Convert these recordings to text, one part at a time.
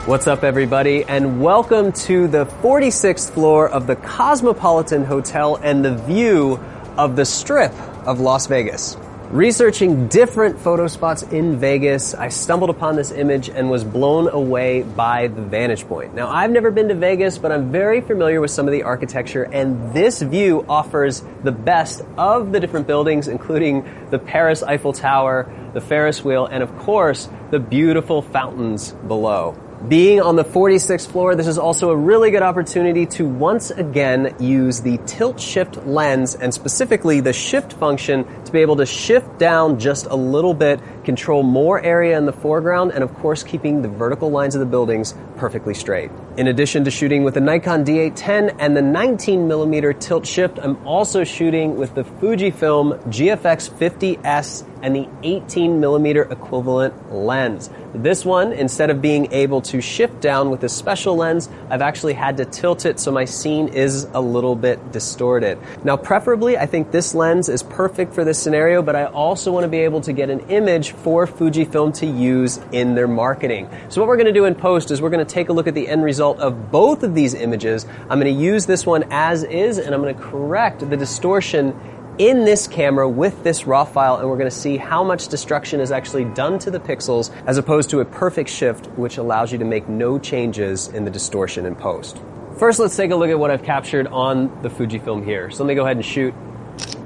What's up, everybody, and welcome to the 46th floor of the Cosmopolitan Hotel and the view of the Strip of Las Vegas. Researching different photo spots in Vegas, I stumbled upon this image and was blown away by the vantage point. Now, I've never been to Vegas, but I'm very familiar with some of the architecture, and this view offers the best of the different buildings, including the Paris Eiffel Tower, the Ferris wheel, and of course, the beautiful fountains below. Being on the 46th floor, this is also a really good opportunity to once again use the tilt-shift lens and specifically the shift function to be able to shift down just a little bit, control more area in the foreground, and of course keeping the vertical lines of the buildings perfectly straight. In addition to shooting with the Nikon D810 and the 19mm tilt shift, I'm also shooting with the Fujifilm GFX 50S and the 18mm equivalent lens. This one, instead of being able to shift down with this special lens, I've actually had to tilt it so my scene is a little bit distorted. Now, preferably, I think this lens is perfect for this scenario, but I also want to be able to get an image for Fujifilm to use in their marketing. So what we're going to do in post is we're going to take a look at the end result of both of these images. I'm going to use this one as is, and I'm going to correct the distortion in this camera with this raw file, and we're going to see how much destruction is actually done to the pixels as opposed to a perfect shift, which allows you to make no changes in the distortion in post. First, let's take a look at what I've captured on the Fujifilm here. So let me go ahead and shoot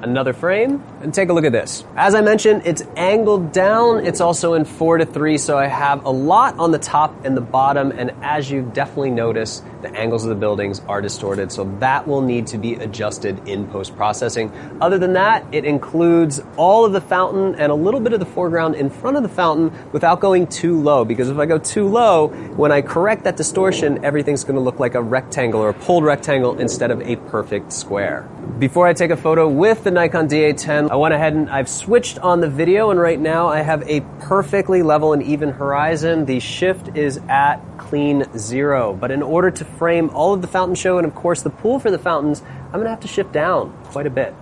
another frame and take a look at this. As I mentioned, it's angled down. It's also in 4:3, so I have a lot on the top and the bottom, and as you definitely notice, the angles of the buildings are distorted, so that will need to be adjusted in post-processing. Other than that, it includes all of the fountain and a little bit of the foreground in front of the fountain without going too low, because if I go too low, when I correct that distortion, everything's going to look like a rectangle or a pulled rectangle instead of a perfect square. Before I take a photo with the Nikon D810, I went ahead and I've switched on the video, and right now I have a perfectly level and even horizon. The shift is at clean 0, but in order to frame all of the fountain show and of course the pool for the fountains, I'm going to have to shift down quite a bit.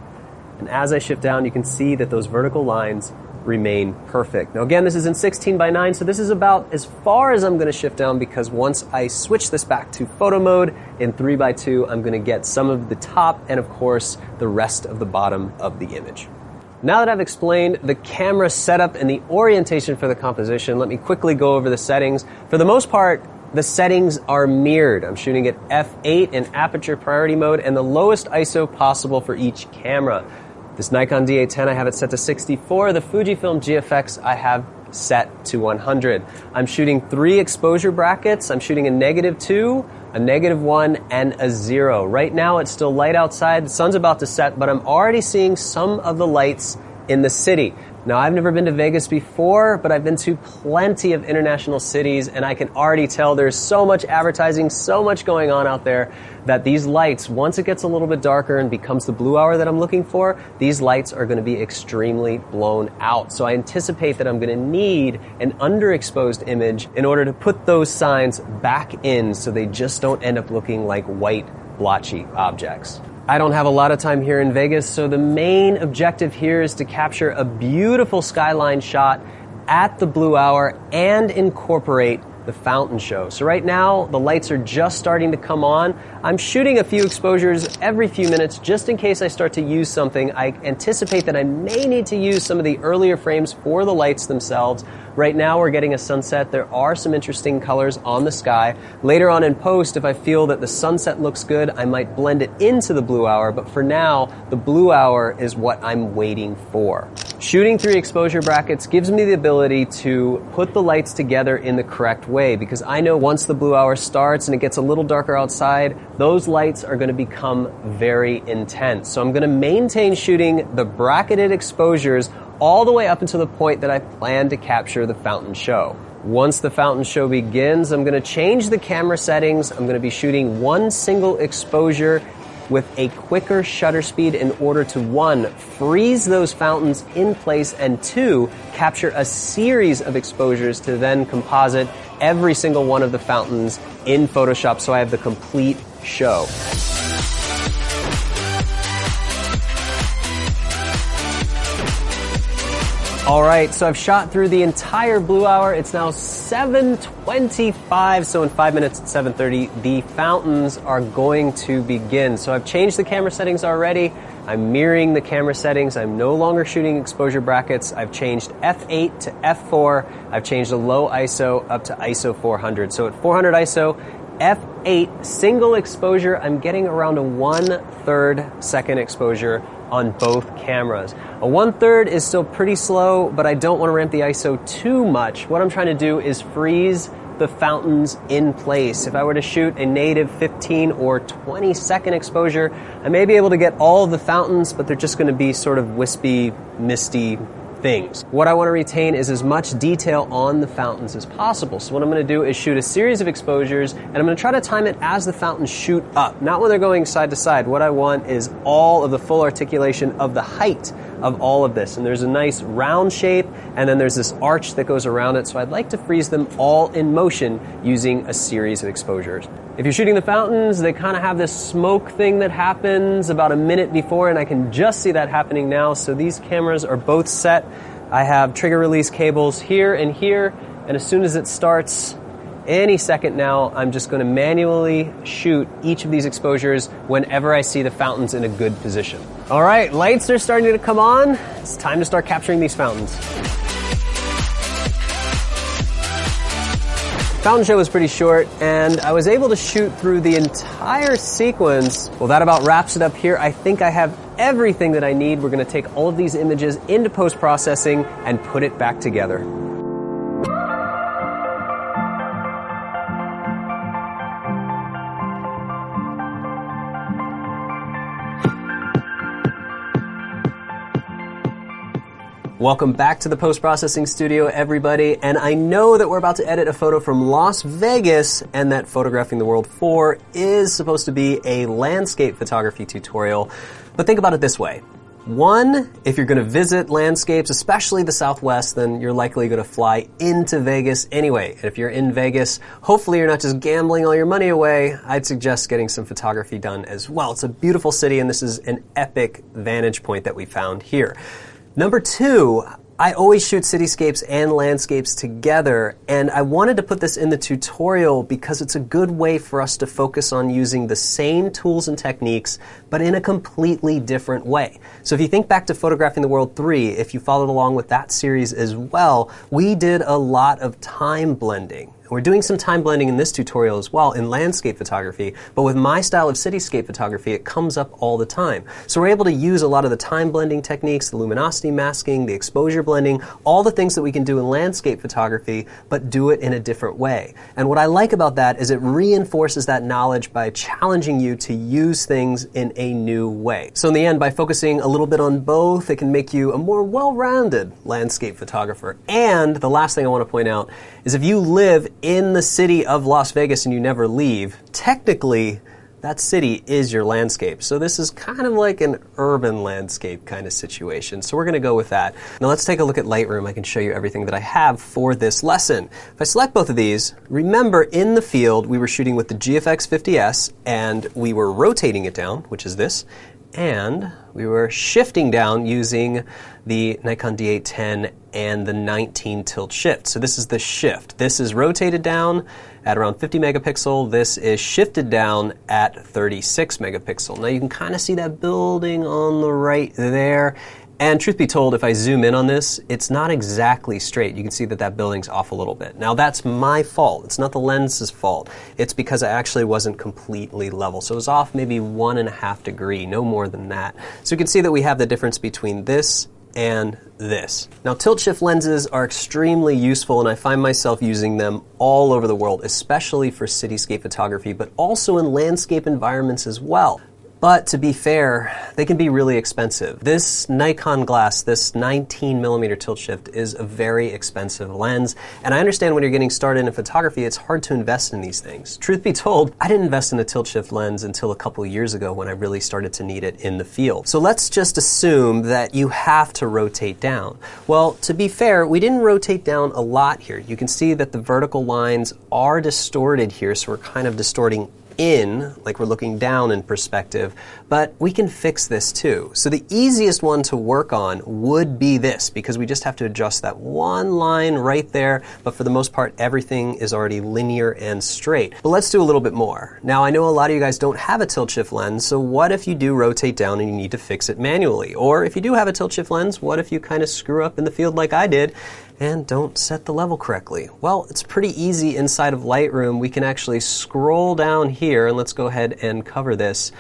And as I shift down, you can see that those vertical lines remain perfect. Now again, this is in 16:9, so this is about as far as I'm going to shift down, because once I switch this back to photo mode in 3:2, I'm going to get some of the top and of course the rest of the bottom of the image. Now that I've explained the camera setup and the orientation for the composition, let me quickly go over the settings. For the most part, the settings are mirrored. I'm shooting at f8 in aperture priority mode and the lowest ISO possible for each camera. This Nikon D810, I have it set to 64. The Fujifilm GFX, I have set to 100. I'm shooting 3 exposure brackets. I'm shooting a -2, a -1, and a 0. Right now, it's still light outside. The sun's about to set, but I'm already seeing some of the lights in the city. Now, I've never been to Vegas before, but I've been to plenty of international cities, and I can already tell there's so much advertising, so much going on out there, that these lights, once it gets a little bit darker and becomes the blue hour that I'm looking for, these lights are going to be extremely blown out. So I anticipate that I'm going to need an underexposed image in order to put those signs back in so they just don't end up looking like white, blotchy objects. I don't have a lot of time here in Vegas, so the main objective here is to capture a beautiful skyline shot at the blue hour and incorporate the fountain show. So right now, the lights are just starting to come on. I'm shooting a few exposures every few minutes just in case I start to use something. I anticipate that I may need to use some of the earlier frames for the lights themselves. Right now, we're getting a sunset. There are some interesting colors on the sky. Later on in post, if I feel that the sunset looks good, I might blend it into the blue hour. But for now, the blue hour is what I'm waiting for. Shooting 3 exposure brackets gives me the ability to put the lights together in the correct way, because I know once the blue hour starts and it gets a little darker outside, those lights are going to become very intense. So I'm going to maintain shooting the bracketed exposures all the way up until the point that I plan to capture the fountain show. Once the fountain show begins, I'm going to change the camera settings. I'm going to be shooting 1 single exposure with a quicker shutter speed in order to 1, freeze those fountains in place, and 2, capture a series of exposures to then composite every single one of the fountains in Photoshop so I have the complete show. All right, so I've shot through the entire blue hour. It's now 7:25, so in 5 minutes at 7:30, the fountains are going to begin. So I've changed the camera settings already. I'm mirroring the camera settings. I'm no longer shooting exposure brackets. I've changed f8 to f4. I've changed the low ISO up to ISO 400. So at 400 ISO, f8 single exposure, I'm getting around a 1/3 second exposure on both cameras. A 1/3 is still pretty slow, but I don't want to ramp the ISO too much. What I'm trying to do is freeze the fountains in place. If I were to shoot a native 15 or 20 second exposure, I may be able to get all of the fountains, but they're just going to be sort of wispy, misty things. What I want to retain is as much detail on the fountains as possible. So what I'm going to do is shoot a series of exposures, and I'm going to try to time it as the fountains shoot up, not when they're going side to side. What I want is all of the full articulation of the height of all of this. And there's a nice round shape, and then there's this arch that goes around it. So I'd like to freeze them all in motion using a series of exposures. If you're shooting the fountains, they kind of have this smoke thing that happens about a minute before, and I can just see that happening now. So these cameras are both set. I have trigger release cables here, and as soon as it starts, any second now, I'm just going to manually shoot each of these exposures whenever I see the fountains in a good position. All right, lights are starting to come on. It's time to start capturing these fountains. Fountain show was pretty short, and I was able to shoot through the entire sequence. Well, that about wraps it up here. I think I have everything that I need. We're going to take all of these images into post-processing and put it back together. Welcome back to the post-processing studio, everybody. And I know that we're about to edit a photo from Las Vegas, and that Photographing the World 4 is supposed to be a landscape photography tutorial. But think about it this way. One, if you're going to visit landscapes, especially the Southwest, then you're likely going to fly into Vegas anyway. And if you're in Vegas, hopefully you're not just gambling all your money away. I'd suggest getting some photography done as well. It's a beautiful city, and this is an epic vantage point that we found here. Number two, I always shoot cityscapes and landscapes together, and I wanted to put this in the tutorial because it's a good way for us to focus on using the same tools and techniques, but in a completely different way. So if you think back to Photographing the World 3, if you followed along with that series as well, we did a lot of time blending. We're doing some time blending in this tutorial as well in landscape photography, but with my style of cityscape photography, it comes up all the time. So we're able to use a lot of the time blending techniques, the luminosity masking, the exposure blending, all the things that we can do in landscape photography, but do it in a different way. And what I like about that is it reinforces that knowledge by challenging you to use things in a new way. So in the end, by focusing a little bit on both, it can make you a more well-rounded landscape photographer. And the last thing I want to point out is if you live in the city of Las Vegas and you never leave, technically that city is your landscape. So this is kind of like an urban landscape kind of situation. So we're going to go with that. Now let's take a look at Lightroom. I can show you everything that I have for this lesson. If I select both of these, remember in the field we were shooting with the GFX 50S and we were rotating it down, which is this, and we were shifting down using the Nikon D810 and the 19 tilt shift. So this is the shift. This is rotated down at around 50 megapixel. This is shifted down at 36 megapixel. Now you can kind of see that building on the right there. And truth be told, if I zoom in on this, it's not exactly straight. You can see that that building's off a little bit. Now that's my fault. It's not the lens's fault. It's because I actually wasn't completely level. So it was off maybe 1.5 degrees, no more than that. So you can see that we have the difference between this and this. Now tilt shift lenses are extremely useful, and I find myself using them all over the world, especially for cityscape photography, but also in landscape environments as well. But to be fair, they can be really expensive. This Nikon glass, this 19mm tilt shift, is a very expensive lens. And I understand when you're getting started in photography, it's hard to invest in these things. Truth be told, I didn't invest in a tilt shift lens until a couple years ago when I really started to need it in the field. So let's just assume that you have to rotate down. Well, to be fair, we didn't rotate down a lot here. You can see that the vertical lines are distorted here, so we're kind of distorting in, like we're looking down in perspective, but we can fix this too. So the easiest one to work on would be this, because we just have to adjust that one line right there, but for the most part, everything is already linear and straight. But let's do a little bit more. Now, I know a lot of you guys don't have a tilt shift lens, so what if you do rotate down and you need to fix it manually? Or if you do have a tilt shift lens, what if you kind of screw up in the field like I did and don't set the level correctly? Well, it's pretty easy inside of Lightroom. We can actually scroll down here, and let's go ahead and cover this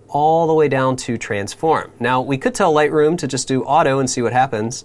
all the way down to transform. Now, we could tell Lightroom to just do auto and see what happens,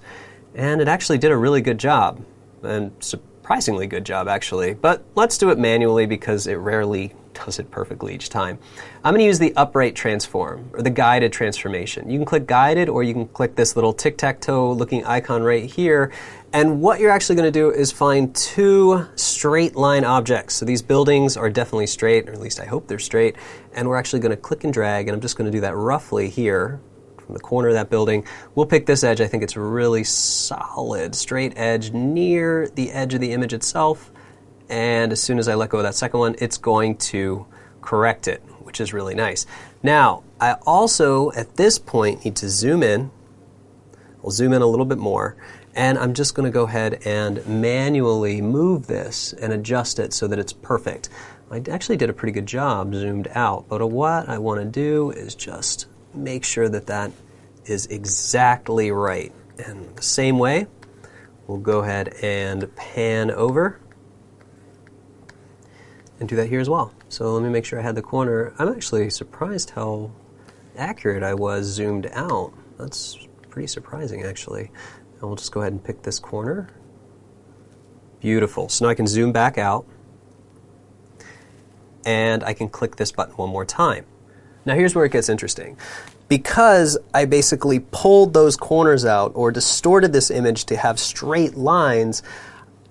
and it actually did a really good job, and surprisingly good job actually, but let's do it manually because it rarely does it perfectly each time. I'm going to use the upright transform, or the guided transformation. You can click guided, or you can click this little tic-tac-toe looking icon right here, and what you're actually going to do is find two straight line objects. So these buildings are definitely straight, or at least I hope they're straight, and we're actually going to click and drag, and I'm just going to do that roughly here from the corner of that building. We'll pick this edge. I think it's really solid, straight edge near the edge of the image itself, and as soon as I let go of that second one, it's going to correct it, which is really nice. Now, I also, at this point, need to zoom in. I'll zoom in a little bit more, and I'm just going to go ahead and manually move this and adjust it so that it's perfect. I actually did a pretty good job zoomed out, but what I want to do is just make sure that that is exactly right. And the same way, we'll go ahead and pan over and do that here as well. So let me make sure I had the corner. I'm actually surprised how accurate I was zoomed out. That's pretty surprising actually. And we'll just go ahead and pick this corner. Beautiful. So now I can zoom back out, and I can click this button one more time. Now here's where it gets interesting. Because I basically pulled those corners out or distorted this image to have straight lines,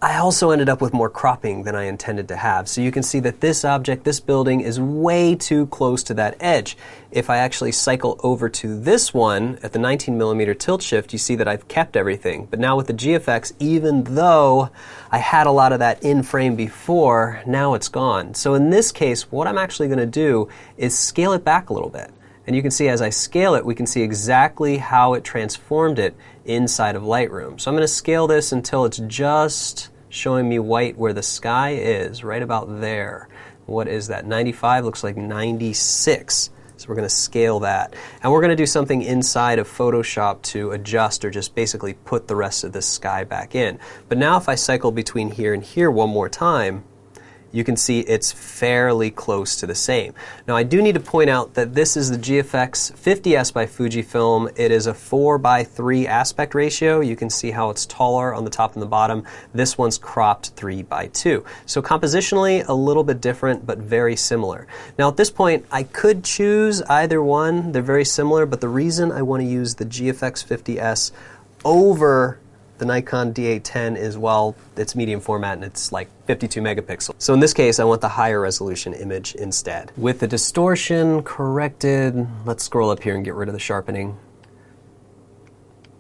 I also ended up with more cropping than I intended to have. So you can see that this object, this building, is way too close to that edge. If I actually cycle over to this one at the 19mm tilt shift, you see that I've kept everything. But now with the GFX, even though I had a lot of that in frame before, now it's gone. So in this case, what I'm actually going to do is scale it back a little bit. And you can see as I scale it, we can see exactly how it transformed it inside of Lightroom. So I'm going to scale this until it's just showing me white where the sky is, right about there. What is that? 95 looks like 96. So we're going to scale that. And we're going to do something inside of Photoshop to adjust or just basically put the rest of the sky back in. But now if I cycle between here and here one more time, you can see it's fairly close to the same. Now I do need to point out that this is the GFX 50S by Fujifilm. It is a 4:3 aspect ratio. You can see how it's taller on the top and the bottom. This one's cropped 3:2. So compositionally a little bit different, but very similar. Now at this point I could choose either one. They're very similar, but the reason I want to use the GFX 50S over the Nikon D810 is, well, it's medium format and it's like 52 megapixels. So in this case, I want the higher resolution image instead. With the distortion corrected, let's scroll up here and get rid of the sharpening.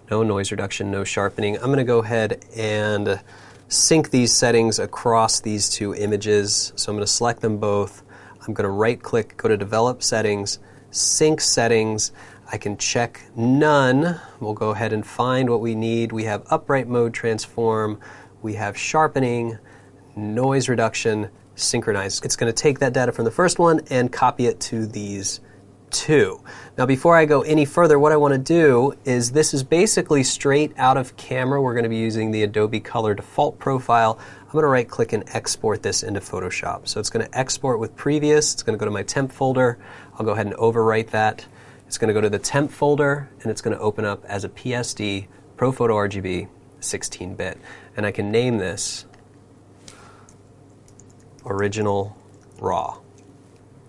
No noise reduction, no sharpening. I'm going to go ahead and sync these settings across these two images. So I'm going to select them both. I'm going to right click, go to Develop Settings, Sync Settings. I can check none. We'll go ahead and find what we need. We have upright mode transform, we have sharpening, noise reduction, synchronize. It's going to take that data from the first one and copy it to these two. Now before I go any further, what I want to do is, this is basically straight out of camera. We're going to be using the Adobe Color default profile. I'm going to right click and export this into Photoshop. So it's going to export with previous. It's going to go to my temp folder. I'll go ahead and overwrite that. It's going to go to the temp folder, and it's going to open up as a PSD ProPhoto RGB 16-bit. And I can name this Original Raw.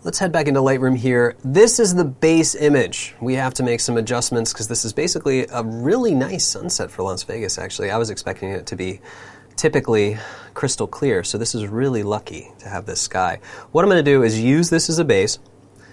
Let's head back into Lightroom here. This is the base image. We have to make some adjustments because this is basically a really nice sunset for Las Vegas, actually. I was expecting it to be typically crystal clear, so this is really lucky to have this sky. What I'm going to do is use this as a base.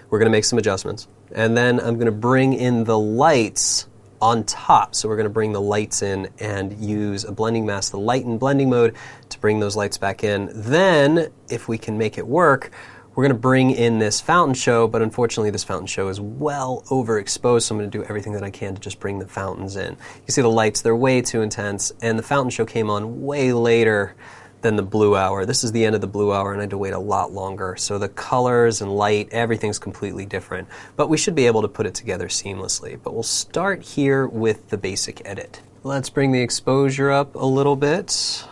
We're going to make some adjustments. And then I'm going to bring in the lights on top. So we're going to bring the lights in and use a blending mask, the light and blending mode, to bring those lights back in. Then, if we can make it work, We're going to bring in this fountain show, but unfortunately this fountain show is well overexposed, so I'm going to do everything that I can to just bring the fountains in. You see the lights, they're way too intense, and the fountain show came on way later than the blue hour. This is the end of the blue hour, and I had to wait a lot longer. So the colors and light, everything's completely different. But we should be able to put it together seamlessly. But we'll start here with the basic edit. Let's bring the exposure up a little bit.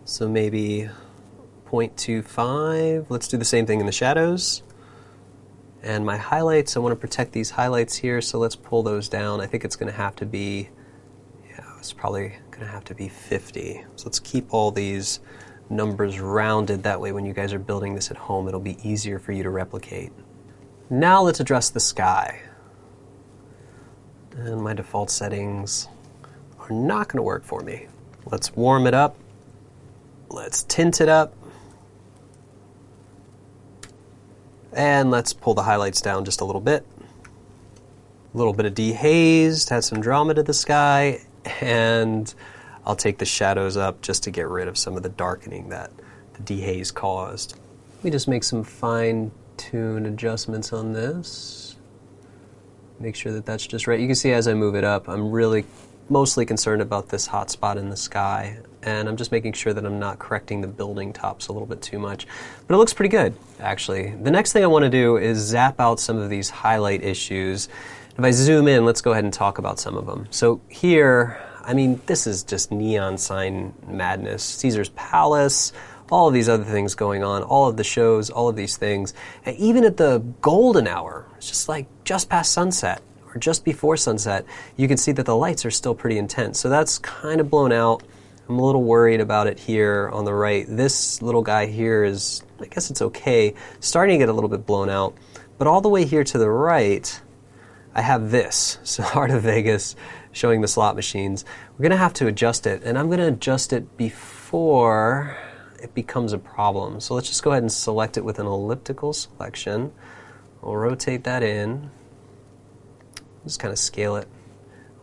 So maybe 0.25. Let's do the same thing in the shadows. And my highlights, I want to protect these highlights here, so let's pull those down. I think it's going to have to be, it's probably going to have to be 50. So let's keep all these numbers rounded. That way when you guys are building this at home, it'll be easier for you to replicate. Now let's address the sky. And my default settings are not going to work for me. Let's warm it up. Let's tint it up. And let's pull the highlights down just a little bit. A little bit of dehazed, add some drama to the sky, and I'll take the shadows up just to get rid of some of the darkening that the dehaze caused. Let me just make some fine-tuned adjustments on this. Make sure that that's just right. You can see as I move it up, I'm really mostly concerned about this hot spot in the sky, and I'm just making sure that I'm not correcting the building tops a little bit too much. But it looks pretty good, actually. The next thing I want to do is zap out some of these highlight issues. If I zoom in, let's go ahead and talk about some of them. So here, I mean, this is just neon sign madness. Caesar's Palace, all of these other things going on, all of the shows, all of these things. And even at the golden hour, it's just like just past sunset, or just before sunset, you can see that the lights are still pretty intense. So that's kind of blown out. I'm a little worried about it here on the right. This little guy here is, I guess it's okay, starting to get a little bit blown out. But all the way here to the right, I have this. So Heart of Vegas showing the slot machines. We're going to have to adjust it, and I'm going to adjust it before it becomes a problem. So let's just go ahead and select it with an elliptical selection. We'll rotate that in. Just kind of scale it.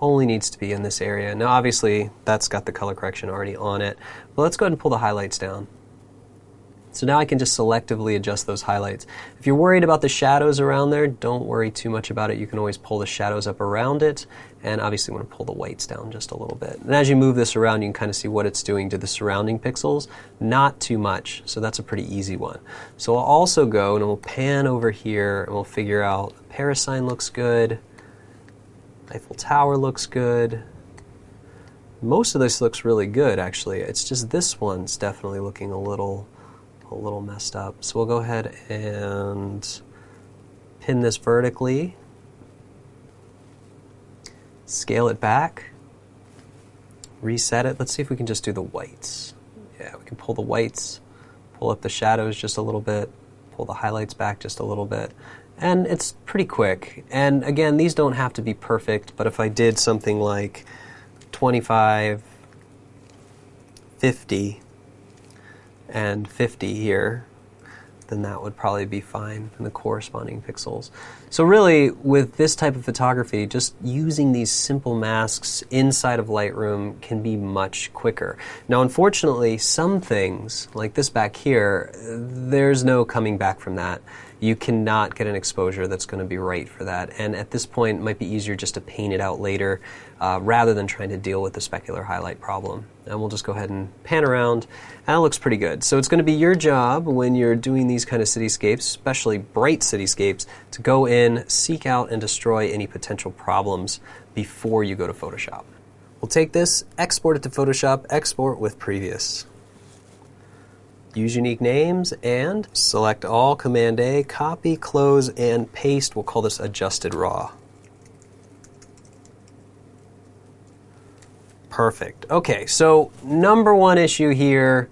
Only needs to be in this area. Now obviously that's got the color correction already on it. But let's go ahead and pull the highlights down. So now I can just selectively adjust those highlights. If you're worried about the shadows around there, don't worry too much about it. You can always pull the shadows up around it, and obviously want to pull the whites down just a little bit. And as you move this around, you can kind of see what it's doing to the surrounding pixels. Not too much, so that's a pretty easy one. So I'll also go and we'll pan over here and we'll figure out Paris sign looks good. Eiffel Tower looks good. Most of this looks really good, actually. It's just this one's definitely looking a little messed up. So we'll go ahead and pin this vertically, scale it back, reset it. Let's see if we can just do the whites. Yeah, we can pull the whites, pull up the shadows just a little bit, pull the highlights back just a little bit. And it's pretty quick. And again, these don't have to be perfect, but if I did something like 25, 50, and 50 here, then that would probably be fine in the corresponding pixels. So really, with this type of photography, just using these simple masks inside of Lightroom can be much quicker. Now, unfortunately, some things, like this back here, there's no coming back from that. You cannot get an exposure that's going to be right for that. And at this point, it might be easier just to paint it out later rather than trying to deal with the specular highlight problem. And we'll just go ahead and pan around, and it looks pretty good. So it's going to be your job when you're doing these kind of cityscapes, especially bright cityscapes, to go in, seek out, and destroy any potential problems before you go to Photoshop. We'll take this, export it to Photoshop, export with previous. Use unique names and select all, Command A, copy, close, and paste. We'll call this adjusted raw. Perfect. Okay, so number one issue here,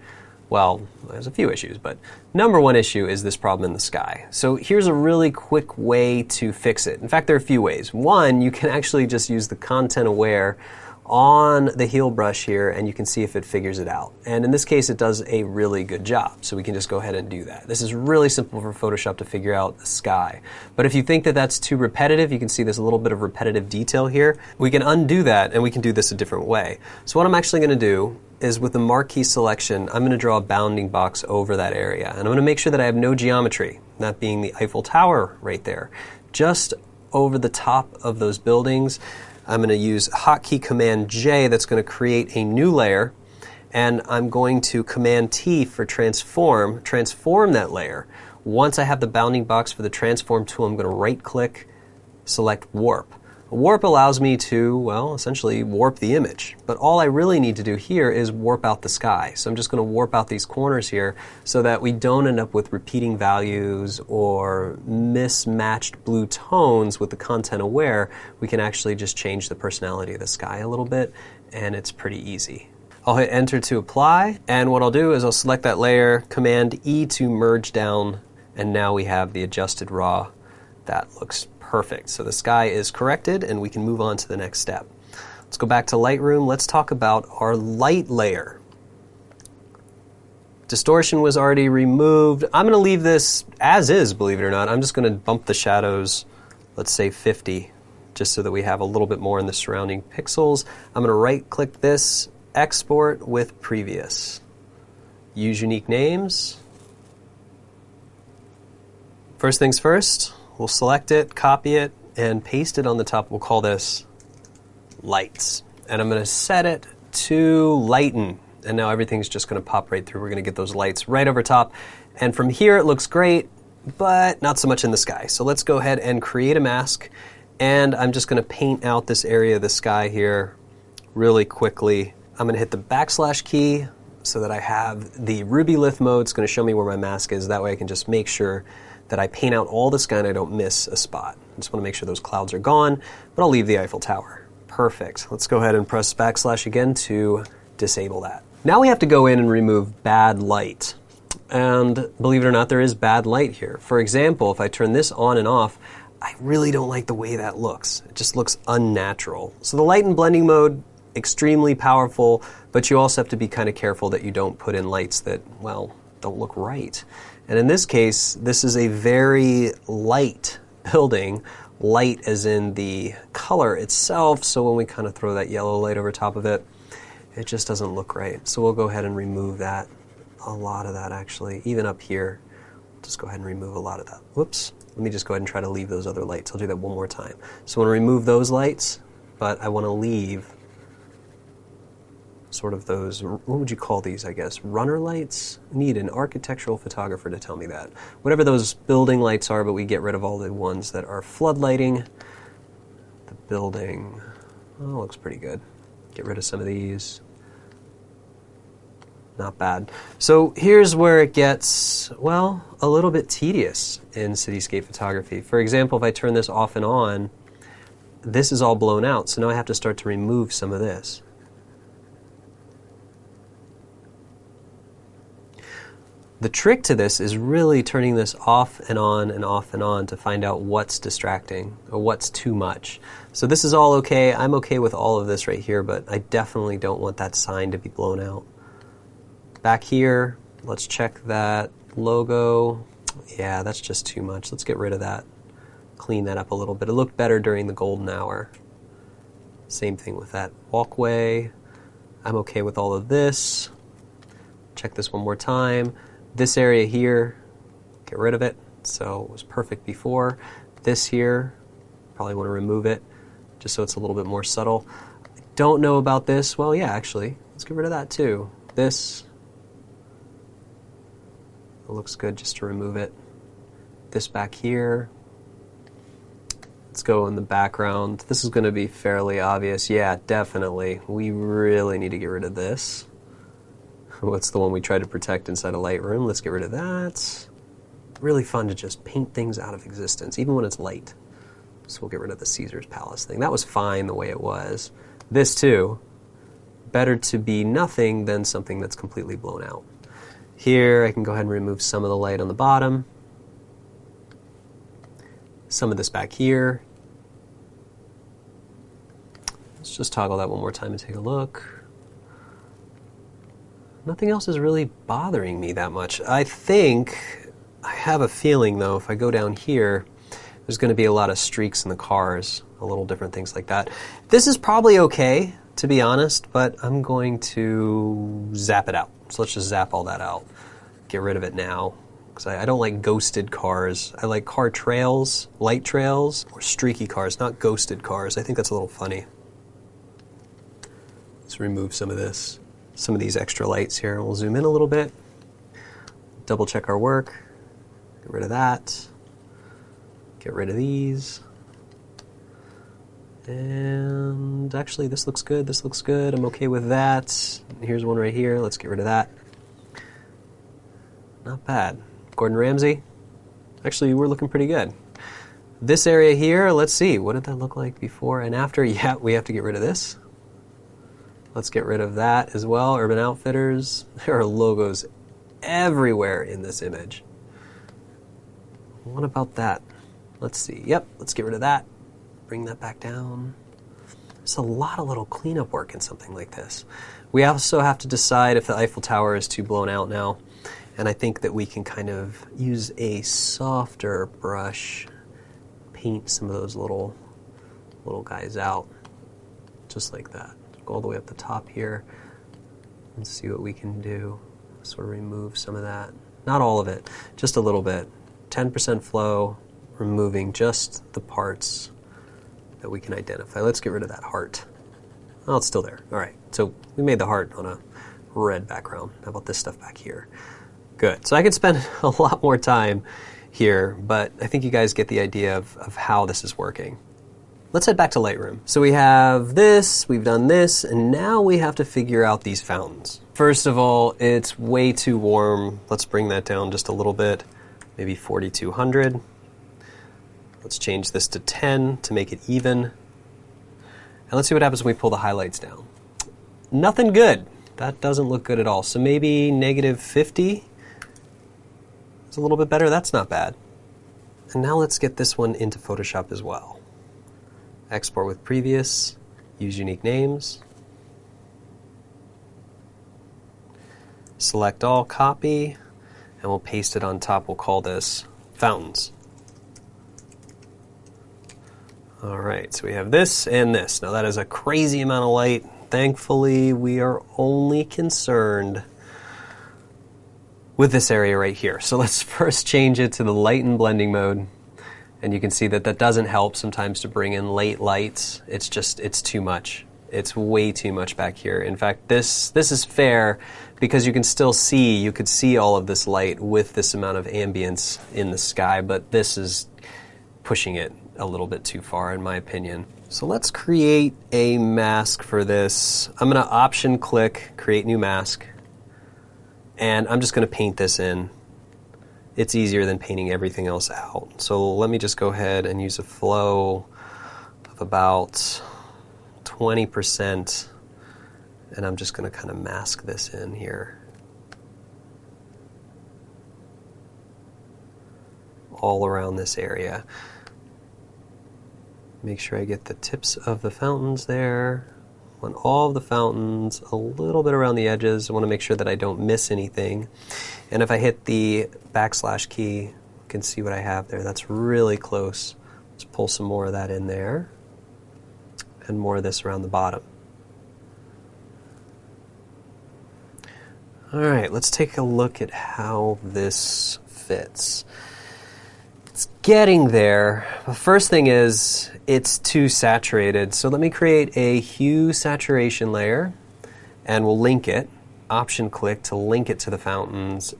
well, there's a few issues, but number one issue is this problem in the sky. So here's a really quick way to fix it. In fact, there are a few ways. One, you can actually just use the content aware on the heel brush here, and you can see if it figures it out. And in this case, it does a really good job, so we can just go ahead and do that. This is really simple for Photoshop to figure out the sky. But if you think that that's too repetitive, you can see there's a little bit of repetitive detail here. We can undo that, and we can do this a different way. So what I'm actually going to do is with the marquee selection, I'm going to draw a bounding box over that area. And I'm going to make sure that I have no geometry, that being the Eiffel Tower right there. Just over the top of those buildings, I'm going to use hotkey Command J that's going to create a new layer. And I'm going to Command T for transform that layer. Once I have the bounding box for the transform tool, I'm going to right-click, select warp. Warp allows me to, well, essentially warp the image. But all I really need to do here is warp out the sky. So I'm just going to warp out these corners here so that we don't end up with repeating values or mismatched blue tones with the content aware. We can actually just change the personality of the sky a little bit, and it's pretty easy. I'll hit enter to apply, and what I'll do is I'll select that layer, Command E to merge down, and now we have the adjusted raw. That looks perfect. So the sky is corrected, and we can move on to the next step. Let's go back to Lightroom. Let's talk about our light layer. Distortion was already removed. I'm going to leave this as is, believe it or not. I'm just going to bump the shadows, let's say 50, just so that we have a little bit more in the surrounding pixels. I'm going to right-click this, export with previous. Use unique names. First things first, we'll select it, copy it, and paste it on the top. We'll call this lights. And I'm going to set it to lighten. And now everything's just going to pop right through. We're going to get those lights right over top. And from here it looks great, but not so much in the sky. So let's go ahead and create a mask. And I'm just going to paint out this area of the sky here really quickly. I'm going to hit the backslash key so that I have the Rubylith mode. It's going to show me where my mask is. That way I can just make sure that I paint out all the sky and I don't miss a spot. I just want to make sure those clouds are gone, but I'll leave the Eiffel Tower. Perfect. Let's go ahead and press backslash again to disable that. Now we have to go in and remove bad light. And believe it or not, there is bad light here. For example, if I turn this on and off, I really don't like the way that looks. It just looks unnatural. So the light and blending mode, extremely powerful, but you also have to be kind of careful that you don't put in lights that, well, don't look right. And in this case, this is a very light building, light as in the color itself, so when we kind of throw that yellow light over top of it, it just doesn't look right. So we'll go ahead and remove that, a lot of that actually, even up here. Just go ahead and remove a lot of that. Whoops, let me just go ahead and try to leave those other lights. I'll do that one more time. So I want to remove those lights, but I want to leave sort of those, what would you call these, I guess, runner lights? I need an architectural photographer to tell me that. Whatever those building lights are, but we get rid of all the ones that are floodlighting. The building, oh, looks pretty good. Get rid of some of these. Not bad. So here's where it gets, well, a little bit tedious in cityscape photography. For example, if I turn this off and on, this is all blown out, so now I have to start to remove some of this. The trick to this is really turning this off and on and off and on to find out what's distracting or what's too much. So this is all okay. I'm okay with all of this right here, but I definitely don't want that sign to be blown out. Back here, let's check that logo. Yeah, that's just too much. Let's get rid of that. Clean that up a little bit. It looked better during the golden hour. Same thing with that walkway. I'm okay with all of this. Check this one more time. This area here, get rid of it. So it was perfect before. This here, probably want to remove it just so it's a little bit more subtle. I don't know about this. Well, yeah, actually, let's get rid of that too. This, it looks good just to remove it. This back here, let's go in the background. This is going to be fairly obvious. Yeah, definitely. We really need to get rid of this. What's the one we try to protect inside a Lightroom? Let's get rid of that. Really fun to just paint things out of existence, even when it's light. So we'll get rid of the Caesar's Palace thing. That was fine the way it was. This too, better to be nothing than something that's completely blown out. Here, I can go ahead and remove some of the light on the bottom. Some of this back here. Let's just toggle that one more time and take a look. Nothing else is really bothering me that much. I have a feeling though, if I go down here, there's going to be a lot of streaks in the cars, a little different things like that. This is probably okay to be honest, but I'm going to zap it out. So let's just zap all that out. Get rid of it now. Because I don't like ghosted cars. I like car trails, light trails, or streaky cars, not ghosted cars. I think that's a little funny. Let's remove some of this, some of these extra lights here. We'll zoom in a little bit. Double check our work. Get rid of that. Get rid of these. And actually, this looks good. This looks good. I'm okay with that. Here's one right here. Let's get rid of that. Not bad. Gordon Ramsay. Actually, we're looking pretty good. This area here, let's see. What did that look like before and after? Yeah, we have to get rid of this. Let's get rid of that as well. Urban Outfitters. There are logos everywhere in this image. What about that? Let's see. Yep, let's get rid of that. Bring that back down. There's a lot of little cleanup work in something like this. We also have to decide if the Eiffel Tower is too blown out now. And I think that we can kind of use a softer brush, paint some of those little guys out, just like that. Go all the way up the top here and see what we can do. Sort of remove some of that. Not all of it, just a little bit. 10% flow, removing just the parts that we can identify. Let's get rid of that heart. Oh, it's still there. All right, so we made the heart on a red background. How about this stuff back here? Good. So I could spend a lot more time here, but I think you guys get the idea of how this is working. Let's head back to Lightroom. So we have this, we've done this, and now we have to figure out these fountains. First of all, it's way too warm. Let's bring that down just a little bit, maybe 4200. Let's change this to 10 to make it even. And let's see what happens when we pull the highlights down. Nothing good. That doesn't look good at all. So maybe negative 50. It's a little bit better. That's not bad. And now let's get this one into Photoshop as well. Export with previous. Use unique names. Select all, copy, and we'll paste it on top. We'll call this fountains. All right, so we have this and this. Now that is a crazy amount of light. Thankfully, we are only concerned with this area right here. So let's first change it to the light and blending mode. And you can see that that doesn't help sometimes to bring in late lights. It's too much. It's way too much back here. In fact, this is fair because you can still see, you could see all of this light with this amount of ambience in the sky, but this is pushing it a little bit too far in my opinion. So let's create a mask for this. I'm going to option click, create new mask, and I'm just going to paint this in. It's easier than painting everything else out. So let me just go ahead and use a flow of about 20%, and I'm just going to kind of mask this in here. All around this area. Make sure I get the tips of the fountains there. On all of the fountains, a little bit around the edges. I want to make sure that I don't miss anything. And if I hit the backslash key, you can see what I have there. That's really close. Let's pull some more of that in there. And more of this around the bottom. All right, let's take a look at how this fits. It's getting there. The first thing is it's too saturated. So let me create a hue saturation layer and we'll link it. Option click to link it to the fountains.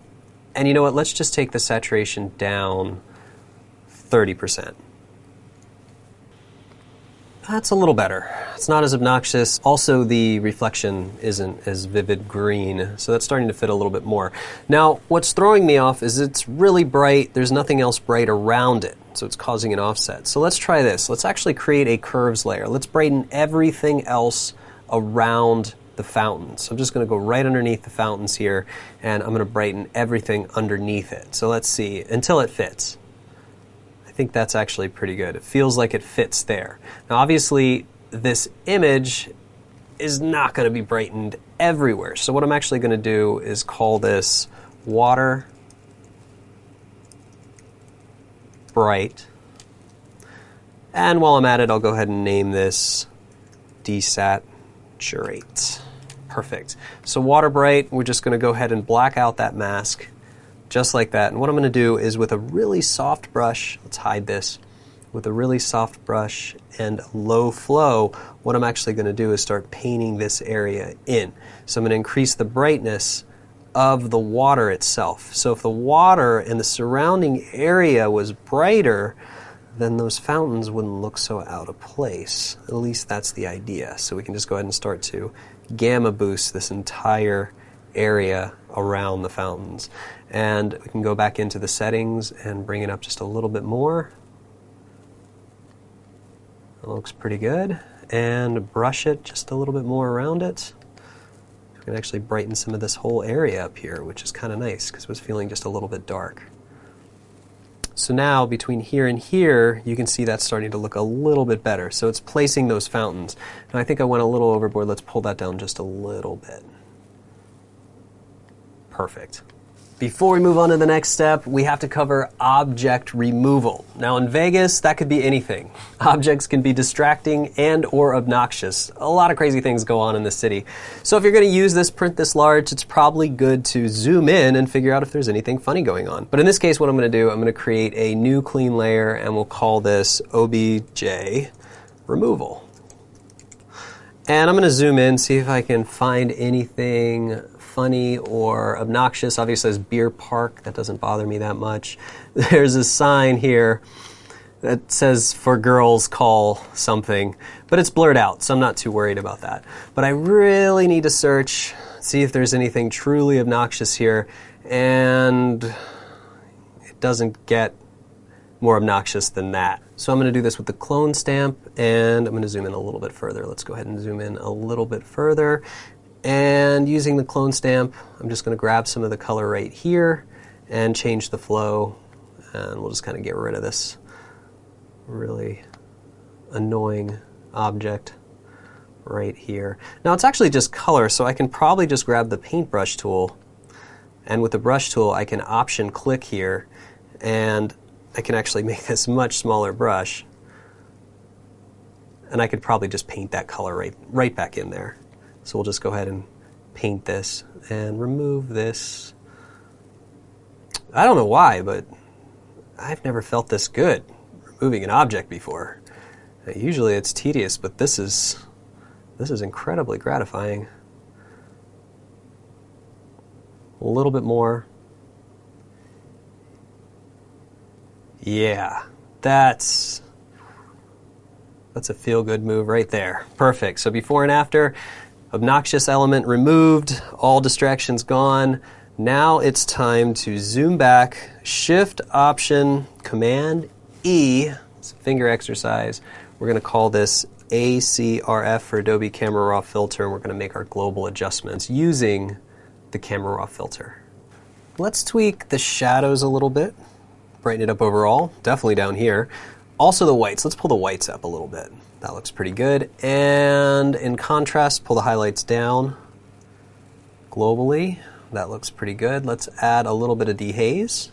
And you know what? Let's just take the saturation down 30%. That's a little better. It's not as obnoxious. Also, the reflection isn't as vivid green, so that's starting to fit a little bit more. Now, what's throwing me off is it's really bright. There's nothing else bright around it, so it's causing an offset. So let's try this. Let's actually create a curves layer. Let's brighten everything else around the fountains. So I'm just going to go right underneath the fountains here, and I'm going to brighten everything underneath it. So let's see, until it fits. I think that's actually pretty good. It feels like it fits there. Now obviously this image is not going to be brightened everywhere. So what I'm actually going to do is call this water bright. And while I'm at it, I'll go ahead and name this DSAT saturate. Perfect. So water bright, we're just going to go ahead and black out that mask just like that. And what I'm going to do is with a really soft brush, let's hide this, with a really soft brush and low flow, what I'm actually going to do is start painting this area in. So I'm going to increase the brightness of the water itself. So if the water and the surrounding area was brighter, then those fountains wouldn't look so out of place. At least that's the idea. So we can just go ahead and start to gamma boost this entire area around the fountains. And we can go back into the settings and bring it up just a little bit more. It looks pretty good. And brush it just a little bit more around it. We can actually brighten some of this whole area up here, which is kind of nice because it was feeling just a little bit dark. So now between here and here, you can see that's starting to look a little bit better. So it's placing those fountains. And I think I went a little overboard. Let's pull that down just a little bit. Perfect. Before we move on to the next step, we have to cover object removal. Now in Vegas, that could be anything. Objects can be distracting and or obnoxious. A lot of crazy things go on in the city. So if you're going to use this, print this large, it's probably good to zoom in and figure out if there's anything funny going on. But in this case, what I'm going to do, I'm going to create a new clean layer and we'll call this OBJ removal. And I'm going to zoom in, see if I can find anything funny or obnoxious. Obviously, there's Beer Park. That doesn't bother me that much. There's a sign here that says for girls call something, but it's blurred out, so I'm not too worried about that. But I really need to search, see if there's anything truly obnoxious here, and it doesn't get more obnoxious than that. So I'm going to do this with the clone stamp, and I'm going to zoom in a little bit further. Let's go ahead and zoom in a little bit further. And using the clone stamp, I'm just going to grab some of the color right here and change the flow. And we'll just kind of get rid of this really annoying object right here. Now it's actually just color, so I can probably just grab the paintbrush tool. And with the brush tool, I can option click here, and I can actually make this much smaller brush. And I could probably just paint that color right back in there. So we'll just go ahead and paint this and remove this. I don't know why, but I've never felt this good removing an object before. Usually it's tedious, but this is incredibly gratifying. A little bit more. Yeah, that's a feel-good move right there. Perfect. So before and after. Obnoxious element removed, all distractions gone. Now it's time to zoom back, Shift, Option, Command, E, it's a finger exercise. We're going to call this ACRF for Adobe Camera Raw Filter, and we're going to make our global adjustments using the Camera Raw filter. Let's tweak the shadows a little bit, brighten it up overall, definitely down here. Also the whites, let's pull the whites up a little bit. That looks pretty good. And in contrast, pull the highlights down globally. That looks pretty good. Let's add a little bit of dehaze.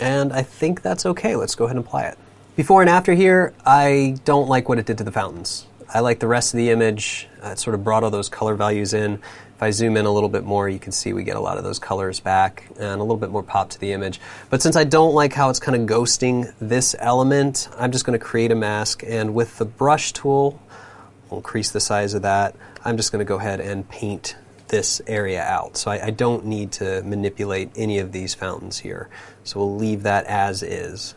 And I think that's okay. Let's go ahead and apply it. Before and after here, I don't like what it did to the fountains. I like the rest of the image. It sort of brought all those color values in. If I zoom in a little bit more, you can see we get a lot of those colors back and a little bit more pop to the image. But since I don't like how it's kind of ghosting this element, I'm just going to create a mask, and with the brush tool, we'll increase the size of that. I'm just going to go ahead and paint this area out. So I don't need to manipulate any of these fountains here. So we'll leave that as is.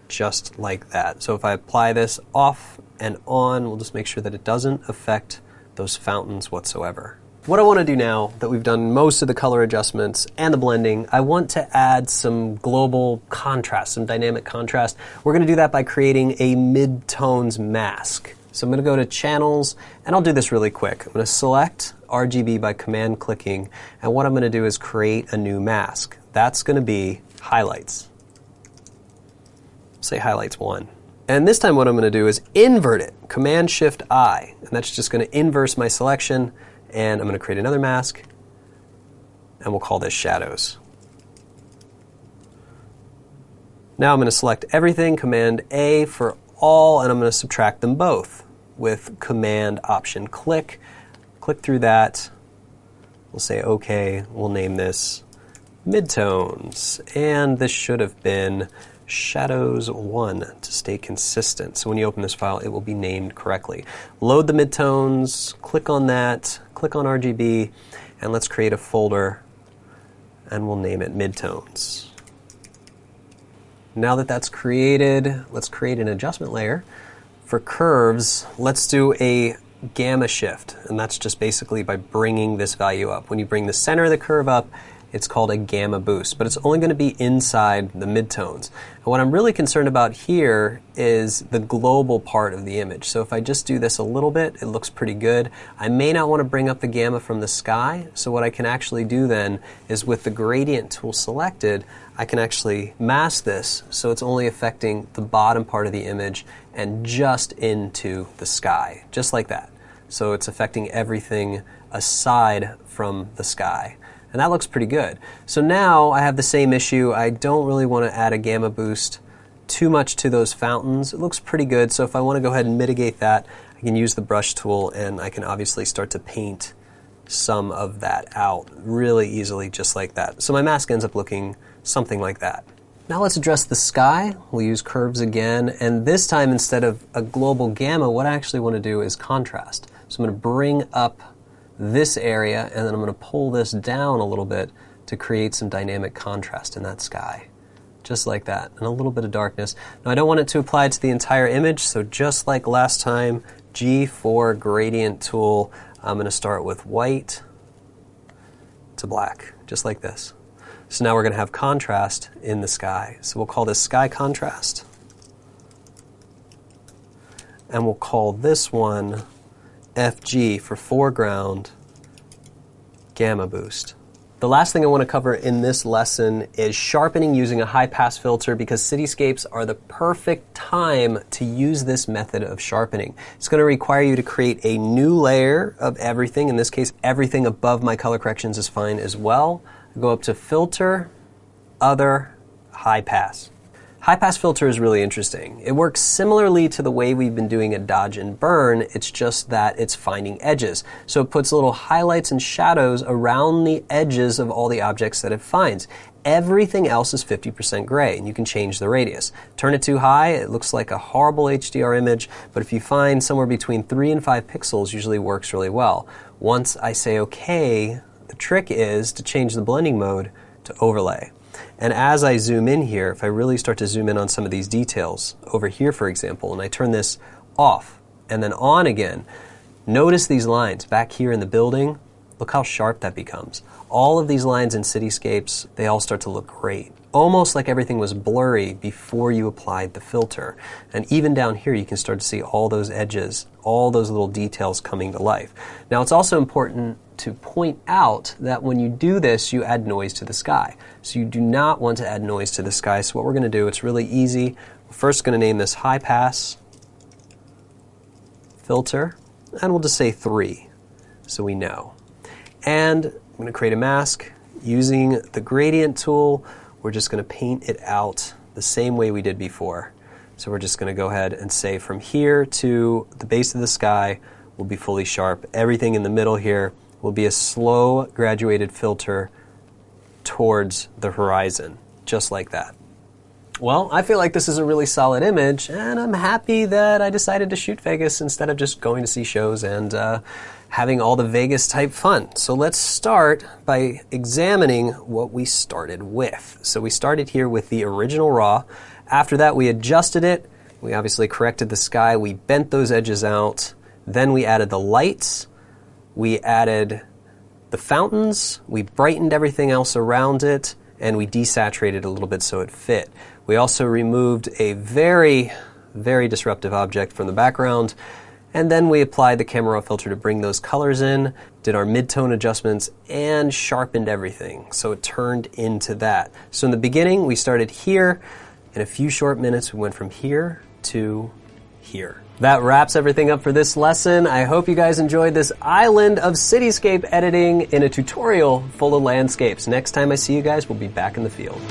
Just like that. So if I apply this off and on, we'll just make sure that it doesn't affect those fountains whatsoever. What I want to do now that we've done most of the color adjustments and the blending, I want to add some global contrast, some dynamic contrast. We're going to do that by creating a mid-tones mask. So I'm going to go to Channels, and I'll do this really quick. I'm going to select RGB by command clicking, and what I'm going to do is create a new mask. That's going to be Highlights. Say Highlights 1. And this time what I'm going to do is invert it, Command-Shift-I, and that's just going to inverse my selection, and I'm going to create another mask, and we'll call this Shadows. Now I'm going to select everything, Command-A for all, and I'm going to subtract them both. with Command Option click. Click through that. We'll say OK. We'll name this Midtones. And this should have been Shadows 1 to stay consistent. So when you open this file, it will be named correctly. Load the midtones, click on that, click on RGB, and let's create a folder, and we'll name it Midtones. Now that that's created, let's create an adjustment layer. For curves, let's do a gamma shift, and that's just basically by bringing this value up. When you bring the center of the curve up, it's called a gamma boost, but it's only going to be inside the midtones. And what I'm really concerned about here is the global part of the image. So if I just do this a little bit, it looks pretty good. I may not want to bring up the gamma from the sky, so what I can actually do then is with the gradient tool selected, I can actually mask this so it's only affecting the bottom part of the image and just into the sky, just like that. So it's affecting everything aside from the sky. And that looks pretty good. So now I have the same issue. I don't really want to add a gamma boost too much to those fountains. It looks pretty good. So if I want to go ahead and mitigate that, I can use the brush tool and I can obviously start to paint some of that out really easily, just like that. So my mask ends up looking something like that. Now let's address the sky. We'll use curves again. And this time, instead of a global gamma, what I actually want to do is contrast. So I'm going to bring up this area, and then I'm going to pull this down a little bit to create some dynamic contrast in that sky. Just like that, and a little bit of darkness. Now I don't want it to apply to the entire image, so just like last time, G4 gradient tool, I'm going to start with white to black, just like this. So now we're going to have contrast in the sky. So we'll call this sky contrast. And we'll call this one FG for foreground gamma boost. The last thing I want to cover in this lesson is sharpening using a high pass filter, because cityscapes are the perfect time to use this method of sharpening. It's going to require you to create a new layer of everything. In this case, everything above my color corrections is fine as well. Go up to Filter, Other, High Pass. High pass filter is really interesting. It works similarly to the way we've been doing a dodge and burn, it's just that it's finding edges. So it puts little highlights and shadows around the edges of all the objects that it finds. Everything else is 50% gray, and you can change the radius. Turn it too high, it looks like a horrible HDR image, but if you find somewhere between 3 and 5 pixels, usually works really well. Once I say OK, the trick is to change the blending mode to overlay. And as I zoom in here, if I really start to zoom in on some of these details, over here for example, and I turn this off and then on again, notice these lines back here in the building. Look how sharp that becomes. All of these lines in cityscapes, they all start to look great. Almost like everything was blurry before you applied the filter. And even down here, you can start to see all those edges, all those little details coming to life. Now, it's also important to point out that when you do this, you add noise to the sky. So you do not want to add noise to the sky. So what we're going to do, it's really easy. We're first going to name this high pass filter, and we'll just say 3 so we know. And I'm going to create a mask using the gradient tool. We're just going to paint it out the same way we did before. So we're just going to go ahead and say from here to the base of the sky will be fully sharp. Everything in the middle here will be a slow graduated filter towards the horizon, just like that. Well, I feel like this is a really solid image, and I'm happy that I decided to shoot Vegas instead of just going to see shows and having all the Vegas type fun. So let's start by examining what we started with. So we started here with the original RAW. After that, we adjusted it. We obviously corrected the sky. We bent those edges out. Then we added the lights. We added the fountains. We brightened everything else around it, and we desaturated a little bit so it fit. We also removed a very, very disruptive object from the background. And then we applied the camera raw filter to bring those colors in, did our mid-tone adjustments, and sharpened everything. So it turned into that. So in the beginning, we started here. In a few short minutes, we went from here to here. That wraps everything up for this lesson. I hope you guys enjoyed this island of cityscape editing in a tutorial full of landscapes. Next time I see you guys, we'll be back in the field.